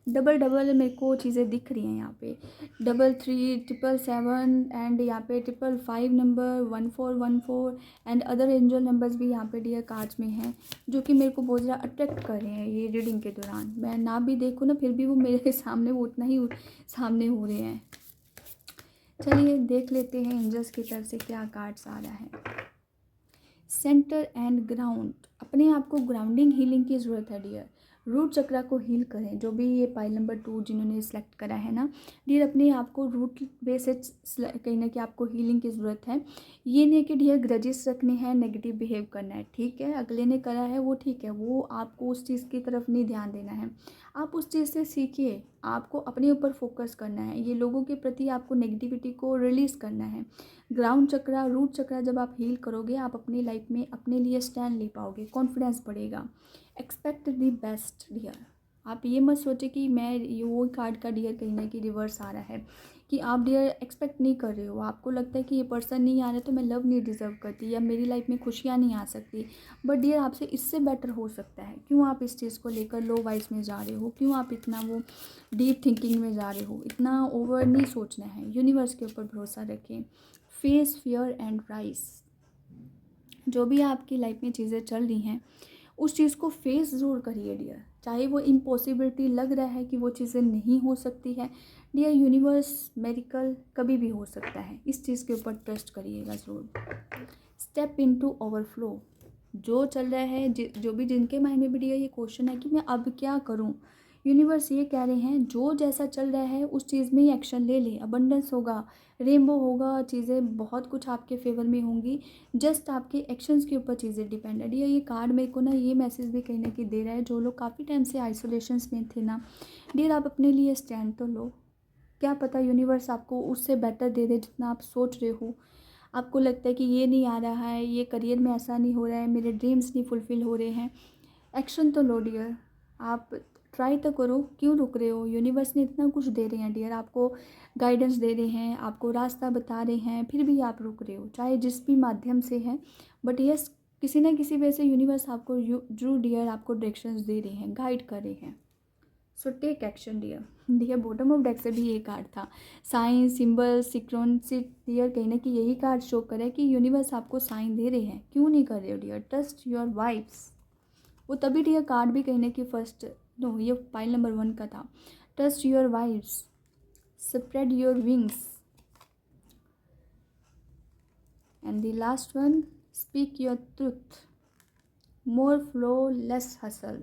डबल मेरे को चीज़ें दिख रही हैं, यहाँ पे 33 777 एंड यहाँ पे 555 number 1414 and other angel numbers भी यहाँ पे डियर कार्ड्स में हैं, जो कि मेरे को बहुत ज़्यादा अट्रैक्ट कर रहे हैं ये रीडिंग के दौरान। मैं ना भी देखूँ ना फिर भी वो मेरे सामने वो उतना ही सामने हो रहे हैं। चलिए देख लेते हैं एंजल्स की तरफ से क्या कार्ड्स आ रहा है। सेंटर एंड ग्राउंड, अपने आप को ग्राउंडिंग हीलिंग की ज़रूरत है डियर। रूट चक्रा को हील करें। जो भी ये पाइल नंबर 2 जिन्होंने सेलेक्ट करा है ना डियर, अपने आप को रूट बेस से कहीं ना कहीं आपको हीलिंग की ज़रूरत है। ये नहीं कि डियर ग्रजेस रखने हैं, नेगेटिव बिहेव करना है, ठीक है, अगले ने करा है वो ठीक है, वो आपको उस चीज़ की तरफ नहीं ध्यान देना है। आप उस चीज़ से सीखिए, आपको अपने ऊपर फोकस करना है, ये लोगों के प्रति आपको नेगेटिविटी को रिलीज़ करना है। ग्राउंड चक्रा, रूट चक्रा जब आप हील करोगे, आप अपनी लाइफ में अपने लिए स्टैंड ले पाओगे, कॉन्फिडेंस बढ़ेगा। Expect the best dear. आप ये मत सोचे कि मैं ये वो कार्ड का डियर कहीं ना कहीं रिवर्स आ रहा है कि आप डियर एक्सपेक्ट नहीं कर रहे हो, आपको लगता है कि ये पर्सन नहीं आ रहा तो मैं लव नहीं डिज़र्व करती या मेरी लाइफ में खुशियाँ नहीं आ सकती। बट डियर आपसे इससे बेटर हो सकता है। क्यों आप इस चीज़ को लेकर लो वाइज में जा रहे हो, क्यों आप इतना वो डीप थिंकिंग में जा रहे हो, इतना ओवर नहीं सोचना है। यूनिवर्स के ऊपर भरोसा रखें, फेस फियर एंड राइज। जो भी आपकी लाइफ में चीज़ें चल रही हैं उस चीज़ को फेस ज़रूर करिए डियर, चाहे वो इम्पॉसिबिलिटी लग रहा है कि वो चीज़ें नहीं हो सकती है डियर, यूनिवर्स मेरिकल कभी भी हो सकता है, इस चीज़ के ऊपर ट्रस्ट करिएगा ज़रूर। Step into overflow. जो चल रहा है, जो भी जिनके माइंड में भी डियर ये क्वेश्चन है कि मैं अब क्या करूं, यूनिवर्स ये कह रहे हैं जो जैसा चल रहा है उस चीज़ में ही एक्शन ले ले। अबंडेंस होगा, रेनबो होगा, चीज़ें बहुत कुछ आपके फेवर में होंगी, जस्ट आपके एक्शंस के ऊपर चीज़ें डिपेंड है डियर। ये कार्ड मेरे को ना ये मैसेज भी कहीं ना कहीं दे रहा है, जो लोग काफ़ी टाइम से आइसोलेशंस में थे ना डियर, आप अपने लिए स्टैंड तो लो। क्या पता यूनिवर्स आपको उससे बेटर दे दे जितना आप सोच रहे हो। आपको लगता है कि ये नहीं आ रहा है, ये करियर में ऐसा नहीं हो रहा है, मेरे ड्रीम्स नहीं फुलफ़िल हो रहे हैं, एक्शन तो लो डियर, आप ट्राई तो करो, क्यों रुक रहे हो। यूनिवर्स ने इतना कुछ दे रहे हैं डियर, आपको गाइडेंस दे रहे हैं, आपको रास्ता बता रहे हैं, फिर भी आप रुक रहे हो, चाहे जिस भी माध्यम से है। बट यस, किसी ना किसी वजह से यूनिवर्स आपको जरूर डियर आपको डायरेक्शंस दे रहे हैं, गाइड कर रहे हैं। So take action dear. Dear bottom of deck से भी ये कार्ड था, साइन सिंबल सिक्रोनसिट डियर, कहीं ना कहीं यही कार्ड शो करे कि यूनिवर्स आपको साइन दे रहे हैं, क्यों नहीं कर रहे हो डियर, ट्रस्ट योर वाइब्स। वो तभी डियर कार्ड भी कहीं ना कहीं फर्स्ट, नो ये पाइल नंबर 1 का था। Trust your vibes, spread your wings, and the last one, speak your truth, more flow less hustle.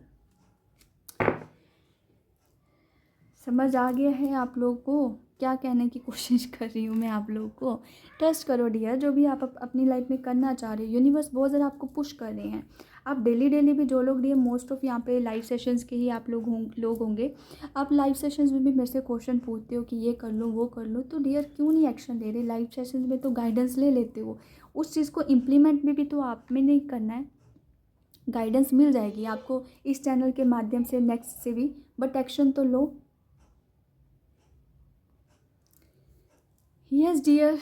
समझ आ गया है आप लोगों को क्या कहने की कोशिश कर रही हूँ मैं आप लोगों को। ट्रस्ट करो डियर, जो भी आप अपनी लाइफ में करना चाह रहे हो, यूनिवर्स बहुत ज़्यादा आपको पुश कर रहे हैं। आप डेली भी जो लोग डियर मोस्ट ऑफ यहाँ पे लाइव सेशंस के ही आप लोग होंगे, आप लाइव सेशंस में भी मेरे से क्वेश्चन पूछते हो कि ये कर लो वो कर लो, तो डियर क्यों नहीं एक्शन ले रहे। लाइव सेशंस में तो गाइडेंस ले लेते हो, उस चीज़ को इम्प्लीमेंट भी तो आप में नहीं करना है। गाइडेंस मिल जाएगी आपको इस चैनल के माध्यम से, नेक्स्ट से भी, बट एक्शन तो लो। यस डियर,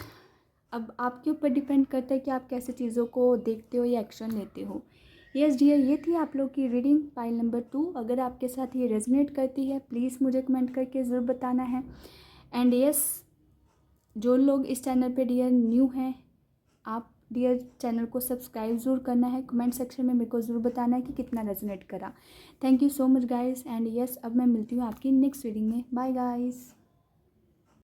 अब आपके ऊपर डिपेंड करता है कि आप कैसे चीज़ों को देखते हो या एक्शन लेते हो। यस डियर, ये थी आप लोग की रीडिंग पाइल नंबर 2। अगर आपके साथ ये रेजोनेट करती है प्लीज़ मुझे कमेंट करके ज़रूर बताना है। एंड यस, जो लोग इस चैनल पे डियर न्यू हैं, आप डियर चैनल को सब्सक्राइब ज़रूर करना है, कमेंट सेक्शन में मेरे को ज़रूर बताना है कि कितना रेजोनेट करा। Thank you so much guys. And yes, अब मैं मिलती हूँ आपकी नेक्स्ट रीडिंग में। Bye guys.